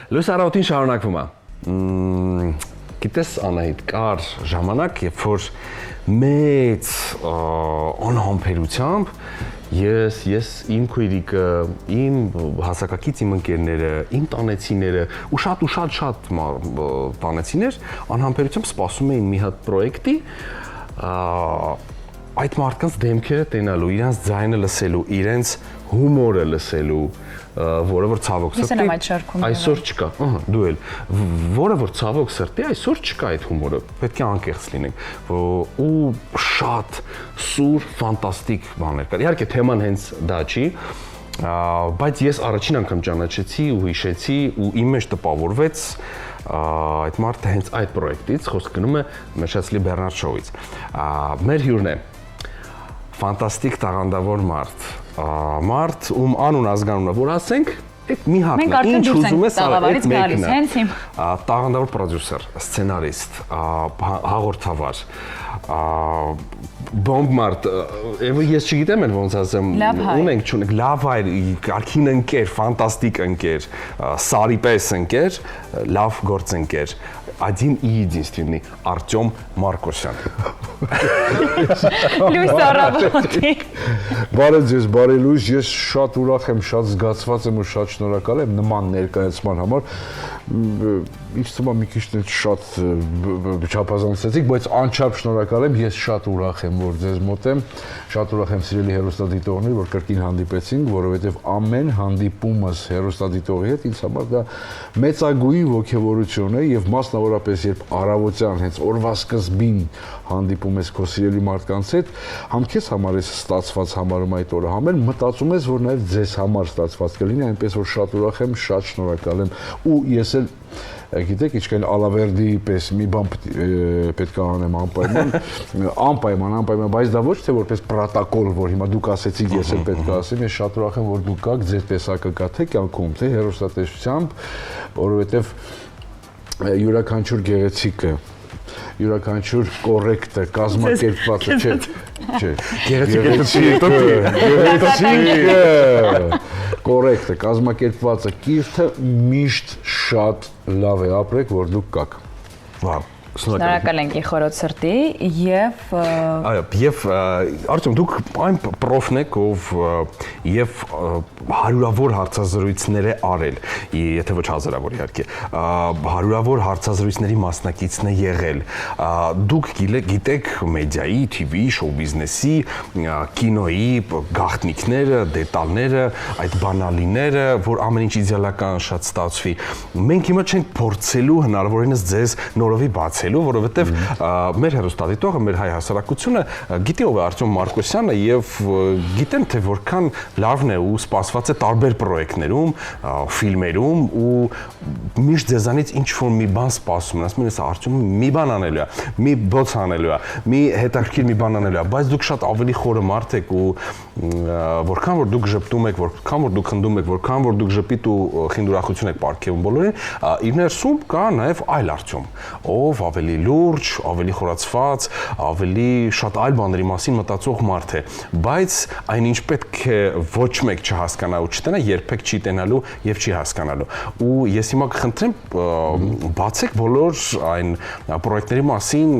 Լույս առավոտին շարունակվում է։ Գիտես Անահիտ, կար ժամանակ, երբ որ մեծ անհամբերությամբ ես իմ քույրիկը, իմ հասակակից իմ ընկերները, իմ տանեցիները ու շատ տանեցիներ անհամբերությամբ սպասում էին մի հատ պրոյեկտի այդ մարդկանց դեմքերը տենալու, իրենց ձայնը լսելու, իրենց հումորը լսելու, որը որ ցավոք սրտի այսօր չկա, դու էլ, որը որ ցավոք սրտի այսօր չկա այդ հումորը, պետք է անկեղծ լինենք, ու շատ սուր, ֆանտաստիկ բաներ կար, իհարկե թեման հենց դա չի, բայց ես առաջին անգամ ճանաչեցի ու հիշեցի ու իմ մեջ տպավորվեց այդ մարդը հենց այդ պրոյեկտից, խոսքը գնում է Մերշացլի Բեռնարդ Շոուից, մեր հյուրն է, ֆանտաստիկ տաղանդավոր մարդ, ում անուն ազգանունը, որ ասենք, այդ մի հատն է, ինչ ուզում ես այդ մեկն է, տաղանդավոր պրոդյուսեր, սցենարիստ, հաղորդավար, բոմբ մարդ, ես չգիտեմ են ոնց ասեմ, ունենք չունենք, լավ հայր, կարքին ընկեր, ֆանտաստիկ ընկեր, սարի պես ընկեր, լավ գործ ընկեր, один и единственный Артём Маркосյան։ Լույս առավոտին։ Բարև ձեզ, բարի լույս, ես շատ ուրախ եմ, շատ զգացված եմ ու շատ շնորհակալ եմ նման ներկայացման համար։ Ինձ թվում է մի քիչ շատ չափազանցեցիք, բայց անչափ շնորհակալ եմ, ես շատ ուրախ եմ, որ ձեզ մոտ եմ, շատ ուրախ եմ սիրելի հեռուստադիտողներ, որ կրկին հանդիպեցինք, որովհետև ամեն հանդիպումս հեռուստադիտողի հետ ինձ համար դա մեծագույն ոգևորություն է եւ մասնավորապես երբ առավոտյան հենց օրվա սկզբին հանդիպում ես քո սիրելի մարդկանց հետ, համ քեզ համար ես ստացված համարում այդ օրը, համ էլ մտածում ես, որ նաեւ ձեզ համար ստացված կլինի, այնպես որ շատ ուրախ եմ, շատ շնորհակալ եմ ու ես էլ գիտեք, ինչքան Ալավերդի պես մի բան պետք է անեմ անպայման, բայց դա ոչ թե որպես պրոտոկոլ, որ հիմա դուք ասեցիք, ես էլ պետք է ասեմ, ես շատ ուրախ եմ, որ դուք կաք, ձեր տեսակը կա թե կյանքում, թե հեռուստատեսությամբ, որովհետև յուրաքանչյուր գեղեցիկը, յուրաքանչյուր կոռեկտը, կազմակերպվածը, չէ, գեղեցիկը, կոռեկտը, կազմակերպվածը, կիրթը միշտ շատ լավ է ապրեք, որ դուք կաք։ Վավ։ Շնորհակալ ենք խորոց սրտի եւ եւ Արտյոմ դուք այն պրոֆն եք ով եւ հարյուրավոր հարցազրույցներ է արել եթե ոչ հազարավոր իհարկե հարյուրավոր հարցազրույցների մասնակիցն է եղել դուք գիտեք մեդիայի, TV, շոու բիզնեսի, կինոյի գաղտնիքները, դետալները, այդ բանալիները, որ ամեն ինչ իդեալական շատ ստացվի։ Մենք հիմա չենք փորձելու հնարավորինս ձեզ նորովի բացել որովհետև մեր հեռուստադիտողը, մեր հայ հասարակությունը գիտի ով է Արտյոմ Մարկոսյանը եւ գիտեն թե որքան լավն է ու սպասված է տարբեր պրոյեկտներում, ֆիլմերում ու միշտ ձեզանից ինչ որ մի բան սպասում են, ասում են, Արտյոմը մի բան անելու է, մի բոց անելու է, մի հետաքրքիր մի բան անելու է, բայց դուք շատ ավելի խորը մարդ եք ու որքան որ դուք ժպտում եք, որքան որ դուք խնդում եք, որքան որ դուք ժպիտ ու խինդուրախություն եք պարգևում բոլորին, իր ներսում կա նաեւ այլ Արտյոմ, ով ավելի լուրջ, ավելի խորացված, ավելի շատ այլ բաների մասին մտածող մարդ է, բայց այնինչ պետք է ոչ մեկ չհասկանա ու չտենա, երբեք չի տենալու եւ չի հասկանալու։ Ու ես հիմա կխնդրեմ բացեք բոլոր այն պրոյեկտների մասին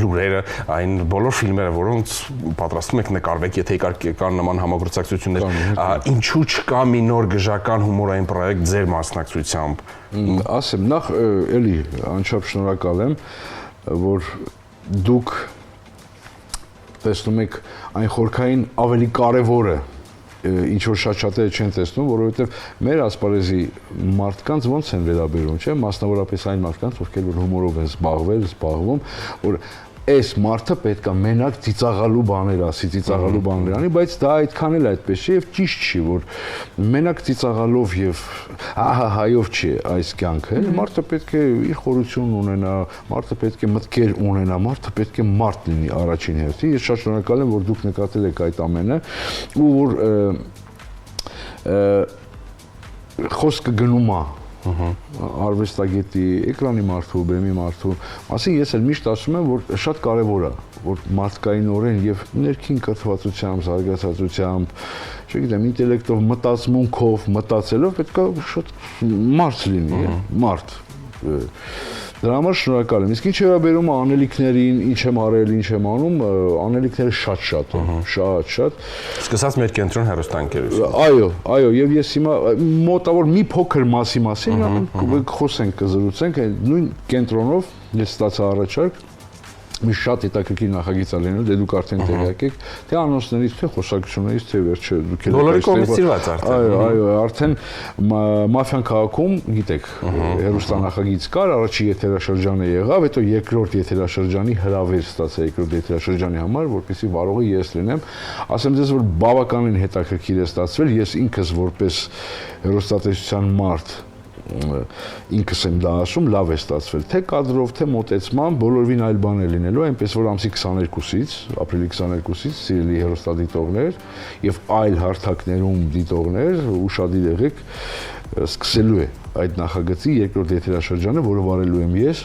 լուրերը, այն բոլոր ֆիլմերը, որոնց պատրաստում եք նկարվեք, եթե կան նման համագործակցություններ, ինչու չկա մի նոր գժական հումորային պրոյեկտ ձեր մասնակցությամբ։ Ասեմ, նախ էլի անչափ շնորհակալ եմ, որ դուք տեսնում եք այն խորքային ավելի կարևորը, ինչ որ շատ-շատերը չեն տեսնում, որովհետև մեր ասպարեզի մարդկանց ոնց են վերաբերում, չէ՞, մասնավորապես այն մարդկանց, ովքեր որ հումորով են զբաղվում, որ այս մարդը պետք է մենակ ծիծաղալու բաներ ասի, ծիծաղալու բաներ անի, բայց դա այդքան էլ այդպես չէ եւ ճիշտ չի, որ մենակ ծիծաղալով եւ հայով չի այս կյանքը, էլ մարդը պետք է իր խորություն ունենա, մարդը պետք է մտքեր ունենա, մարդը պետք է մարդ լինի առաջին հերթին։ Ես շատ շնորհակալ եմ, որ դուք նկատել եք այդ ամենը ու որ խոսքը գնում է արվեստագետի, էկրանի մարդու, բեմի մարդու, ասի ես էլ միշտ ասում եմ, որ շատ կարևոր է, որ մարդկայինորեն եւ ներքին կրթվածությամբ, զարգացածությամբ, չգիտեմ, ինտելեկտով, մտածմունքով, մտածելով պետք է շատ մարդ լինի, մարդ։ Դրա համար շնորհակալ եմ։ Իսկ ինչ վերաբերում է անելիքներին, ինչ եմ արել, ինչ եմ անում, անելիքները շատ են, շատ։ Սկսած մեր կենտրոն հեռուստաընկերություն։ Այո, եւ ես հիմա մոտավոր մի փոքր մասի խոսենք, կզրուցենք, նույն կենտրոնով ես ստացա առաջարկ մի շատ հետաքրքիր նախագիծ ալինել, դե դուք արդեն տեղյակ եք, թե անոնսներից, թե խոսակցություններից, թե վերջը դուք եք բոլորի կողմից սիրված արդեն։ Այո, արդեն Մաֆիան քաղաքում, գիտեք, հեռուստանախագիծ կար, առաջի եթերաշրջանը եղավ, հետո երկրորդ եթերաշրջանի հրավեր ստացա երկրորդ եթերաշրջանի համար, որպեսզի վարողը ես լինեմ։ Ասեմ ձեզ, որ բավականին հետաքրքիր է ստացվել, ես ինքս որպես հեռուստատեսության մարդ ինքս եմ դա ասում, լավ է ստացվել, թե կադրով, թե մոտեցման, բոլորովին այլ բան է լինելու, այնպես որ ամսի 22-ից, ապրիլի 22-ից սիրելի հեռուստադիտողներ եւ այլ հարթակներում դիտողներ, ուշադիր եղեք, սկսելու է այդ նախագծի երկրորդ եթերաշրջանը, որը վարելու եմ ես։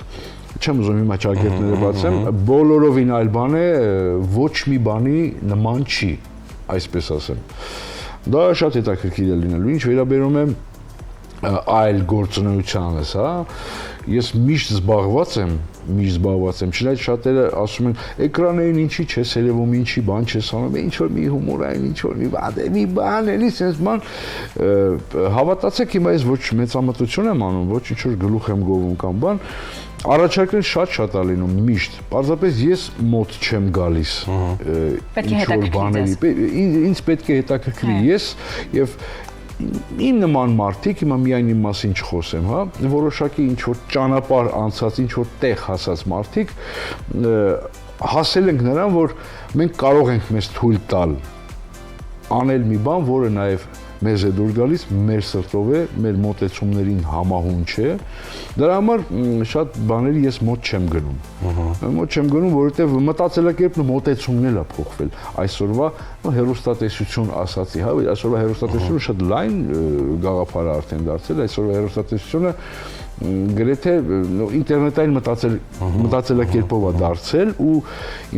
Չեմ ուզում հիմա ճակերտները բացեմ, բոլորովին այլ բան է, ոչ մի բանի նման չի, այսպես ասեմ։ Դա շատ հետաքրքիր է լինելու, ինչ վերաբերում է այլ գործունեությանս, հա, ես միշտ զբաղված եմ, չնայած շատերը ասում են, էկրանային ինչի չես երևում, ինչի բան չես անում, ինչ որ մի հումորային, ինչ որ մի բան, էլի sense բան, հավատացեք հիմա ես ոչ մեծամտություն եմ անում, ոչ ինչ որ գլուխ եմ գովում կամ բան, առաջարկներ շատ է լինում միշտ, պարզապես ես մոտ չեմ գալիս ինչ որ բաների, ինձ պետք է հետաքրքրի ես եւ իմ նման մարդիկ, հիմա միայն իմ մասին չխոսեմ, հա, որոշակի ինչ-որ ճանապարհ անցած, ինչ-որ տեղ հասած մարդիկ հասել ենք նրան, որ մենք կարող ենք մեզ թույլ տալ անել մի բան, որը նաև մեզ է դուր գալիս, մեր սրտով է, մեր մոտեցումներին համահունչ է, դրա համար շատ բաների ես մոտ չեմ գնում, որովհետև մտածելակերպն ու մոտեցումն էլ է փոխվել, այսօրվա հեռուստատեսություն ասացի, հա, այսօրվա հեռուստատեսությունը շատ լայն գաղափար է արդեն դարձել, այսօրվա հեռուստատեսությունը գրեթե ինտերնետային մտածելակերպով է դարձել ու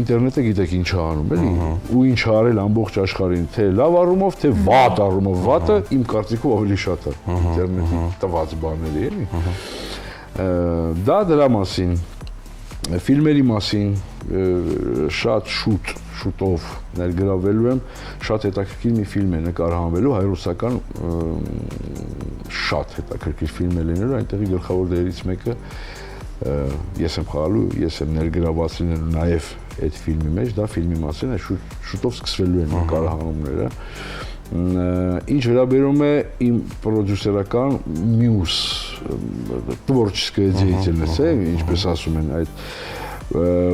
ինտերնետը գիտեք ինչ է անում, էլի, ու ինչ է արել ամբողջ աշխարհին, թե լավ առումով, թե վատ առումով, վատը իմ կարծիքով ավելի շատ է ինտերնետի տված բաների, էլի։ Դա դրա մասին, ֆիլմերի մասին շատ շուտով ներգրավվելու եմ, շատ հետաքրքիր մի ֆիլմ է նկարահանվելու, հայ-ռուսական շատ հետաքրքիր ֆիլմ է լինելու, այնտեղի գլխավոր դերերից մեկը ես եմ խաղալու, ես եմ ներգրավված լինելու նաև այդ ֆիլմի մեջ, դա ֆիլմի մասին է, շուտով սկսվելու են նկարահանումները։ Ինչ վերաբերում է իմ պրոդյուսերական մյուս տворческая деятельность, ինչպես ասում են, այդ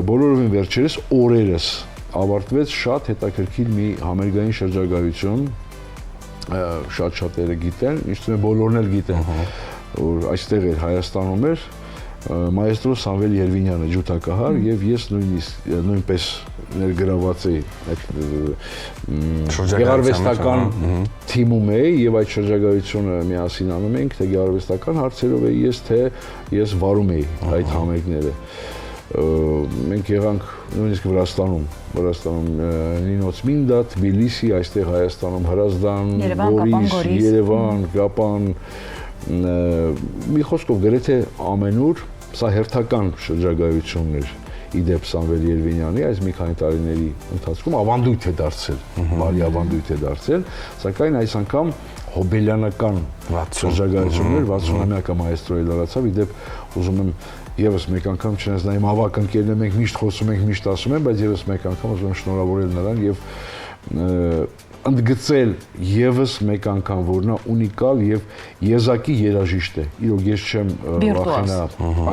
բոլորովին վերջերս օրերս ավարտվեց շատ հետաքրքիր մի համերգային շրջագայություն, շատ-շատերը գիտեն, ինչ-որ բոլորն էլ գիտեն, որ այստեղ էր Հայաստանում էր մայստրո Սամվել Երվինյանը ջութակահար եւ ես նույնպես ներգրաված էի այդ գեղարվեստական թիմում էի եւ այդ շրջագայությունը միասին անում էինք թե գեղարվեստական հարցերով էի ես թե ես վարում էի այդ համերգները մենք եղանք նույնիսկ Վրաստանում Նինոց Մինդա, Թբիլիսի, այստեղ Հայաստանում Հրազդան, Գորիս, Երևան, Գապան, մի խոսքով գրեթե ամենուր սա հերթական շրջագայությունն էր իդեպ Սամվել Երվինյանի այս մի քանի տարիների ընթացքում ավանդույթ է դարձել, բարի ավանդույթ է դարձել, սակայն այս անգամ հոբելյանական շրջագայություններ 60-ամյակը մայստրոյի լրացավ, իդեպ ուզում եմ եւս մեկ անգամ չնայած նա իմ ավակ ընկերն է, մենք միշտ խոսում ենք, միշտ ասում ենք, բայց եւս մեկ անգամ ուզում եմ շնորհավորել նրան եւ ընդգծել եւս մեկ անգամ, որ նա ունիկալ եւ եզակի երաժիշտ է։ Իրոք ես չեմ վախենա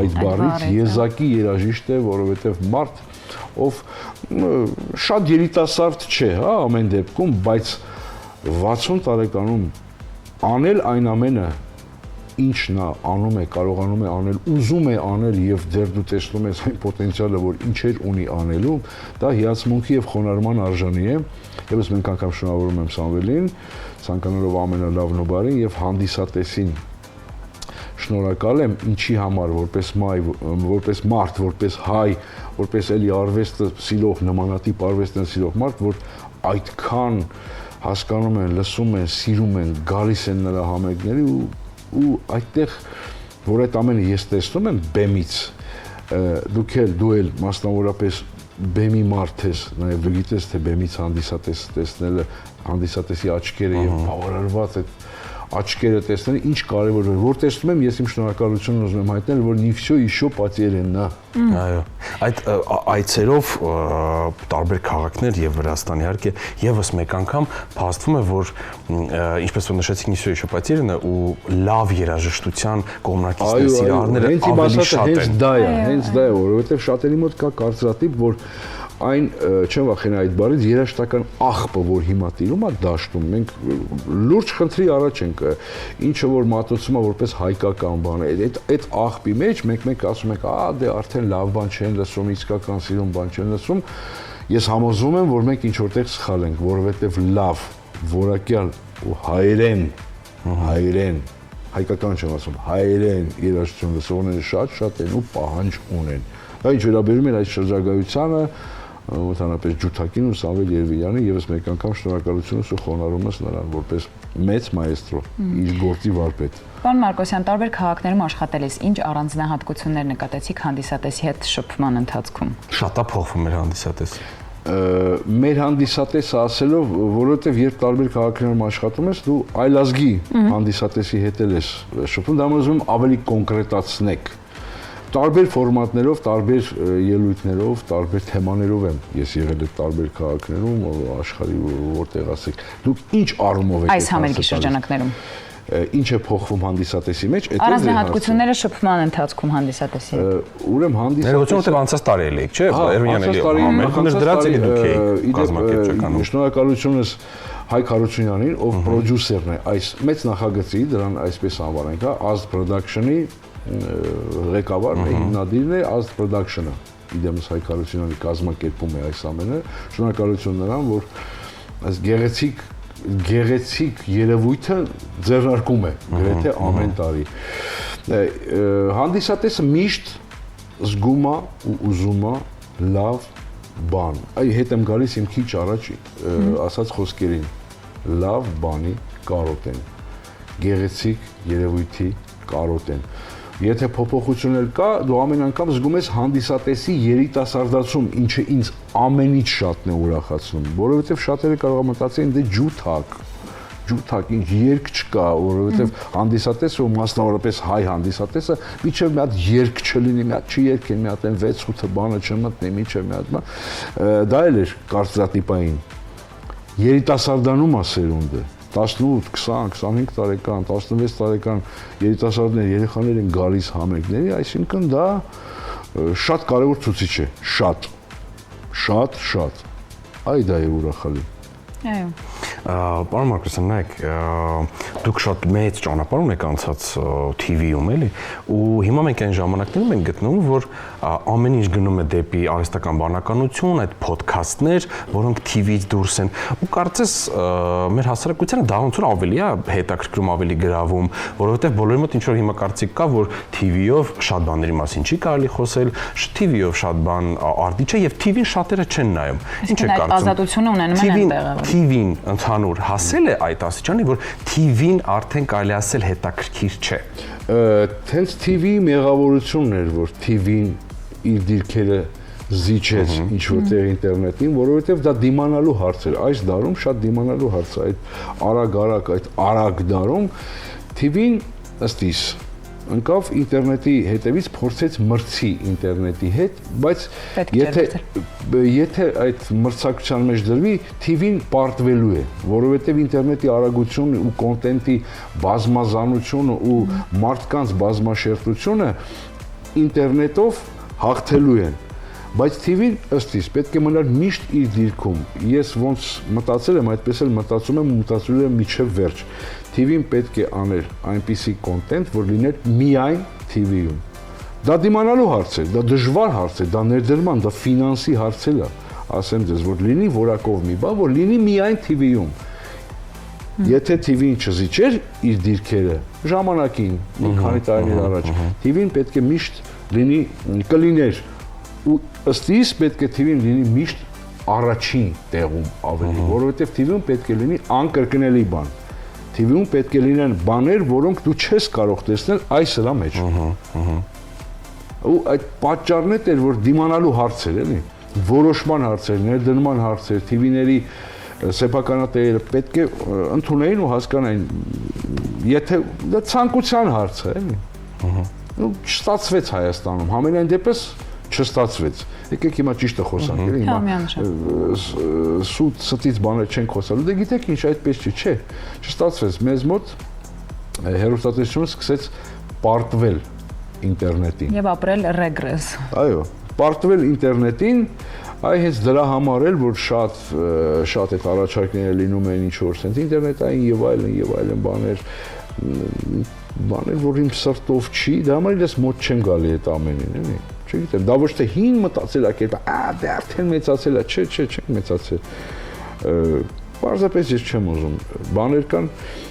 այդ բառից, եզակի երաժիշտ է, որովհետեւ մարդ, ով շատ երիտասարդ չէ, հա, ամեն դեպքում, բայց 60 տարեկանում անել այն ամենը, ինչ նա անում է, կարողանում է անել, ուզում է անել եւ դեռ դու տեսնում ես այն պոտենցիալը, որ ինչեր ունի անելու, դա հիացմունքի եւ խոնարհման արժանի է։ Եվս մենք անգամ շնորհավորում եմ Սամվելին, ցանկանալով ամենալավն ու բարին եւ հանդիսատեսին շնորհակալ եմ ինչի համար, որպես մարդ, որպես հայ, որպես էլի արվեստը սիրող, նմանատիպ արվեստն սիրող մարդ, որ այդքան հասկանում են, լսում են, սիրում են, գալիս են նրա համերգների ու այդտեղ, որ այդ ամենը ես տեսնում եմ բեմից, դու էլ մասնավորապես բեմի մարդ ես, նաև դու գիտես, թե բեմից հանդիսատես տեսնելը, հանդիսատեսի աչքերը եւ բավարարված այդ աչքերը տեսնելը ինչ կարևոր է, որ տեսնում եմ, ես իմ շնորհակալությունն ուզում եմ հայտնել, որ не всё еще потеряно։ Այո, այդ այցերով տարբեր քաղաքներ եւ Վրաստան իհարկե եւս մեկ անգամ փաստվում է, որ ինչպես որ նշեցիք, не всё еще потеряно ու լավ երաժշտության կողմնակիցներ սիրահարները ավելի շատ են։ Հենց դա է, որովհետեւ շատերի մոտ կա կարծրատիպ, որ այն չեմ վախենա այդ բառից երաժշտական աղբը, որ հիմա տիրում է դաշտում, մենք լուրջ խնդրի առաջ ենք, ինչը որ մատուցում է որպես հայկական բան է, այդ աղբի մեջ մենք ասում ենք, դե արդեն լավ բան չեն լսում, իսկական սիրուն բան չեն լսում, ես համոզվում եմ, որ մենք ինչ որտեղ սխալ ենք, որովհետև լավ, որակյալ ու հայերեն, հայկական չեմ ասում, հայերեն երաժշտություն լսողները շատ են ու պահանջ ունեն։ Դա ինչ վերաբերում է այդ շրջագայությանը, ընդհանրապես Ջութակին ու Սամվել Երևյանը եւս մեկ անգամ շնորհակալություն ու խոնարհում ես նրան որպես մեծ մայեստրո, իր գործի վարպետ։ Պարոն Մարկոսյան, տարբեր քաղաքներում աշխատելիս ինչ առանձնահատկություններ նկատեցիք հանդիսատեսի հետ շփման ընթացքում։ Շատ է փոխվում մեր հանդիսատեսը։ Մեր հանդիսատեսը ասելով, որովհետև երբ տարբեր քաղաքներում աշխատում ես, դու այլազգի հանդիսատեսի հետ ես շփվում, դա ուզում եմ ավելի կոնկրետացնեք։ Տարբեր ֆորմատներով, տարբեր ելույթներով, տարբեր թեմաներով եմ ես եղել այդ տարբեր քաղաքներում, աշխարհի որտեղ ասեք։ Դուք ինչ առումով եք այս համերգի շրջանակներում։ Ինչ է փոխվում հանդիսատեսի մեջ, առանձնահատկությունները շփման ընթացքում հանդիսատեսի հետ։ Ուրեմն հանդիսատեսը որովհետև անցած տարի էլի, չէ՞, Երևանյան էլի համերգներ դրած էլի դուք էիք կազմակերպչականում։ Շնորհակալությունս Հայկ Հարությունյանին, ով պրոդյուսերն է այս մեծ նախագծի, դրան այսպես անվանենք, Azd Production-ի ղեկավարն է, հիմնադիրն է Azd Production-ը։ Իդեմս Հայկ Հարությունյանի կազմակերպում է այս ամենը։ Շնորհակալություն նրան, որ այս գեղեցիկ երևույթը ձեռնարկում է գրեթե ամեն տարի։ Հանդիսատեսը միշտ զգում է ու ուզում է լավ բան։ Այ հետ եմ գալիս իմ քիչ առաջ ասած խոսքերին։ Լավ բանի կարոտ են։ Գեղեցիկ երևույթի կարոտ են։ Եթե փոփոխություն կա, դու ամեն անգամ զգում ես հանդիսատեսի երիտասարդացում, ինչը ինձ ամենից շատն է ուրախացնում, որովհետև շատերը կարող են մտածեն դե ջութակ, ինչ երկ չկա, որովհետև հանդիսատեսը ու մասնավորապես հայ հանդիսատեսը միջև մի հատ երկ չլինի, մի հատ չերկեն, մի հատ են 6-8 բանը չմտնի, միջև մի հատ դա էլ էր կարծրատիպային։ Երիտասարդանում է սերունդը 18, 20, 25 տարեկան, 16 տարեկան երիտասարդներ, երեխաներ են գալիս համերգների, այսինքն դա շատ կարևոր ցուցիչ է, շատ։ Այ դա է ուրախալի։ Այո։ Պարոն Մարկոսյան, նայեք, դուք շատ մեծ ճանապարհ եք անցած TV-ում, էլի, ու հիմա մենք այն ժամանակներում ենք գտնվում, որ ամեն ինչ գնում է դեպի արհեստական բանականություն, այդ ոդքասթներ, որոնք TV-ից դուրս են, ու կարծես մեր հասարակությանը դա ոնց որ ավելի է հետաքրքրում, ավելի գրավում, որովհետև բոլորի մոտ ինչ որ հիմա կարծիք կա, որ TV-ով շատ բաների մասին չի կարելի խոսել, TV-ով շատ բան արդի չէ եւ TV-ին շատերը չեն նայում։ Ինչ է կարծում։ Ազատությունը ունենում են այնտեղ։ TV-ին ընդհանուր հասել է այդ աստիճանի, որ TV-ին արդեն կարելի ասել հետաքրքիր չէ։ Հենց TV-ի մեղավորությունն էր, որ TV-ին իր դիրքերը զիջեց ինչ որտեղ ինտերնետին, որովհետև դա դիմանալու հարց էր։ Այս դարում շատ դիմանալու հարց է, այդ արագ դարում TV-ին ըստ իս ընկավ ինտերնետի հետևից փորձեց մրցի ինտերնետի հետ, բայց եթե այդ մրցակցության մեջ դրվի, TV-ին պարտվելու է, որովհետև ինտերնետի արագությունն ու կոնտենտի բազմազանությունը ու մարդկանց բազմաշերտությունը ինտերնետով հաղթելու են։ Բայց TV-ն ըստ իս պետք է մնար միշտ իր դիրքում։ Ես ոնց մտածել եմ, այդպես էլ մտածում եմ ու մտածում եմ մինչև վերջ։ TV-ն պետք է աներ այնպիսի կոնտենտ, որ լիներ միայն TV-ում։ Դա դիմանալու հարց է, դա դժվար հարց է, դա ներդրման, դա ֆինանսի հարց է, ասեմ ձեզ, որ լինի որակով մի բան, որ լինի միայն TV-ում։ Եթե TV-ին չզիջեր իր դիրքերը ժամանակին, մի քանի տարիներ առաջ, TV-ին պետք է միշտ կլիներ ու ըստ իս պետք է TV-ին լինի միշտ առաջին տեղում ավելի, որովհետև TV-ում պետք է լինի անկրկնելի բան։ TV-ում պետք է լինեն բաներ, որոնք դու չես կարող տեսնել այս հրա մեջ։ Ու այդ պատճառն էր, որ դիմանալու հարցեր, էլի, որոշման հարցեր, ներդնման հարցեր, TV-ների սեփականատերերը պետք է ընդունեին ու հասկանային, եթե դա ցանկության հարց է, էլի։ Ու չստացվեց Հայաստանում, համենայն դեպս չստացվեց։ Եկեք հիմա ճիշտը խոսանք, էլի, հիմա սուտ ստից բաներ չենք խոսալու, դե գիտեք ինչ, այդպես չէ, չստացվեց, մեզ մոտ հեռուստատեսությունը սկսեց պարտվել ինտերնետին։ Եվ ապրել ռեգրես։ Այո, պարտվել ինտերնետին, այ հենց դրա համար էլ, որ շատ այդ առաջարկները լինում են ինչ-որ սենց ինտերնետային եւ այլն բաներ, որ իմ սրտով չի, դա համար ես մոտ չեմ գալի այդ ամենին, էլի։ Չգիտեմ, դա ոչ թե հին մտածել է կերպ, դե արդեն մեծացել է, չէ, չենք մեծացել։ Պարզապես ես չեմ ուզում։ Բաներ կան,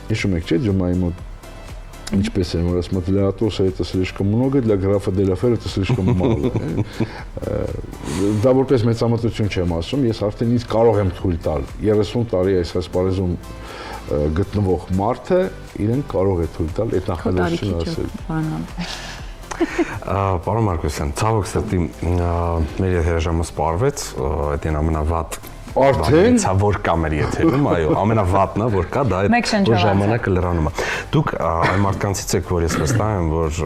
հիշում եք, չէ, Ջոմայի մոտ ինչպես են, որ ասում для Атоса это слишком много, для графа де ла Фер это слишком мало։ Դա որպես մեծամտություն չեմ ասում, ես արդեն ինձ կարող եմ թույլ տալ 30 տարի այս ասպարեզում գտնվող մարդը իրեն կարող է թույլ տալ այդ նախադասությունը ասել։ Պարոն Մարկոսյան, ցավոք սրտի մեր եթերաժամը սպառվեց, այդ են ամենավատ Արդեն որ կա մեր եթերում, այո, ամենավատն է, որ կա, դա այդ ժամանակը լրանում է։ Դուք այն մարդկանցից եք, որ ես վստահ եմ, որ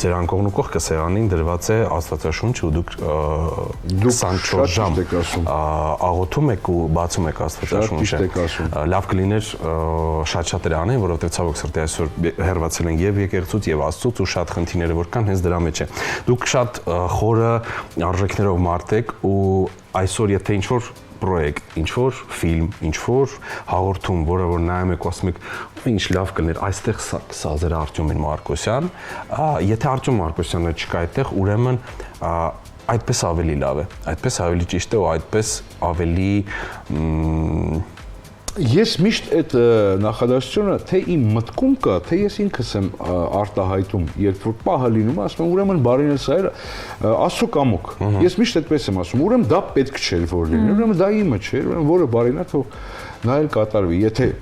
ձեր անկողն ու կողքը սեղանին դրված է Աստվածաշունչ ու դուք 24 ժամ աղոթում եք ու բացում եք Աստվածաշունչը։ Լավ կլիներ շատ-շատերը անեն, որովհետև ցավոք սրտի այսօր հեռացել են եւ եկեղեցուց եւ Աստծուց ու շատ խնդիրները որ կան հենց դրա մեջ է։ Դուք շատ խորը արժեքներով մարդ եք ու այսօր եթե ինչ-որ պրոյեկտ, ինչ-որ ֆիլմ, ինչ-որ հաղորդում, որը որ նայում եք ու ասում եք, ինչ լավ կլիներ, այստեղ սազերը Արտյոմ Մարկոսյան, եթե Արտյոմ Մարկոսյանը չկա այդտեղ, ուրեմն այդպես ավելի լավ է, այդպես ավելի ճիշտ է ու այդպես ավելի Ես միշտ այդ նախադասությունը թե իմ մտքում կա, թե ես ինքս եմ արտահայտում, երբ որ պահը լինում, ասում եմ, ուրեմն բարին սա էր, Աստծո կամոք։ Ես միշտ այդպես եմ ասում, ուրեմն դա պետք չէր որ լինի, ուրեմն դա իմը չէր, ուրեմն որը բարին է, թող նա էլ կատարվի։ Եթե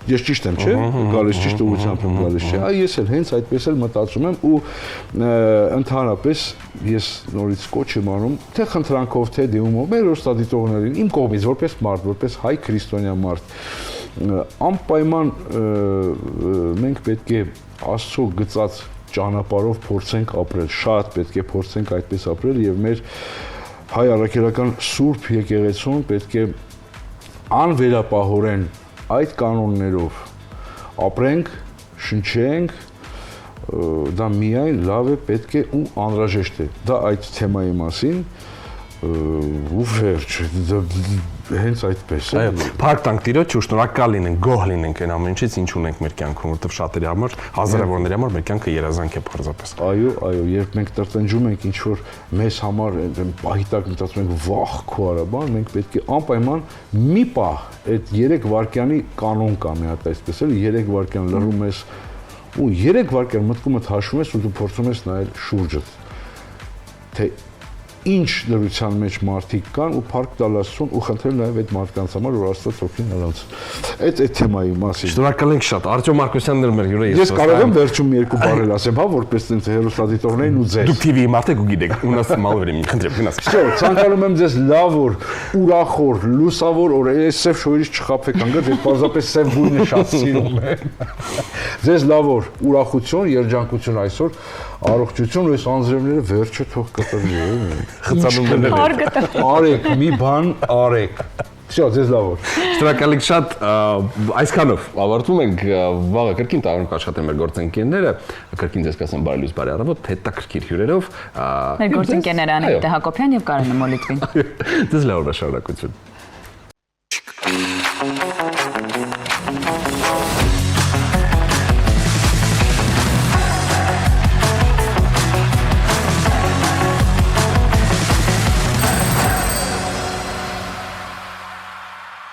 ես ճիշտ եմ, չէ՞, գալիս ճիշտ ուղղությամբ եմ գալիս, չէ՞։ Այ ես էլ հենց այդպես էլ մտածում եմ ու ընդհանրապես ես նորից կոչ եմ անում, թե խնդրանքով, թե դիմումով մեր հեռուստադիտողներին, իմ կողմից որպես մարդ, որպես հայ քրիստոնյա մարդ, անպայման մենք պետք է Աստծո գծած ճանապարհով փորձենք ապրել, շատ պետք է փորձենք այդպես ապրել եւ մեր հայ առաքելական սուրբ եկեղեցուն պետք է անվերապահորեն այդ կանոններով ապրենք, շնչենք, դա միայն լավ է, պետք է ու անհրաժեշտ է։ Դա այդ թեմայի մասին ու վերջ, հենց այդպես է։ Այո, փառք տանք Տիրոջ ու շնորհակալ լինենք, գոհ լինենք այն ամեն ինչից, ինչ ունենք մեր կյանքում, որովհետև շատերի համար, հազարավորների համար մեր կյանքը երազանք է պարզապես։ Այո, երբ մենք տրտնջում ենք ինչ որ մեզ համար պահիտակ մտածում ենք վախ քո արաբան, մենք պետք է անպայման մի պահ այդ 3 վայրկյանի կանոն կա մի հատ այսպես էլ 3 վայրկյան լռում ես ու 3 վայրկյան մտքումդ հաշվում ես ու դու փորձում ես նայել շուրջդ թե ինչ դրության մեջ մարդիկ կան ու փառք տալ Աստծուն ու խնդրել նաև այդ մարդկանց համար որ Աստված օգնի նրանց։ Այդ թեմայի մասին։ Շնորհակալ ենք շատ։ Արտյոմ Մարկոսյանն էր մեր հյուրը։ Ես կարող եմ վերջում մի երկու բառ ասեմ, հա, որպես տենց հեռուստադիտողներին ու ձեզ։ Դուք TV-ի մարդ եք ու գիտեք, ու նաս մալվերի խնդրեմ գնաս։ Չէ, ցանկանում եմ ձեզ լավ օր, ուրախոր, լուսավոր օր, այս սև շոյից չխափեք անգամ, ես պարզապես սև գույնը շատ սիրում եմ։ Ձեզ լավ օր, ուրախություն, երջանկություն այսօր, առողջություն ու այս անձրևները վերջը թող կտրվի։ Խցանումներ Արեք, մի բան արեք։ Всё, ձեզ լավ օր։ Շնորհակալ ենք շատ, այսքանով ավարտում ենք վաղը կրկին տարում կաշխատեն մեր գործընկերները, կրկին ձեզ կասեմ բարի լույս, բարի առավոտ, հետաքրքիր հյուրերով։ Մեր գործընկերները Անահիտ Հակոբյան եւ Կարեն Մոլիտվին։ Ձեզ լավ օր, շնորհակալություն։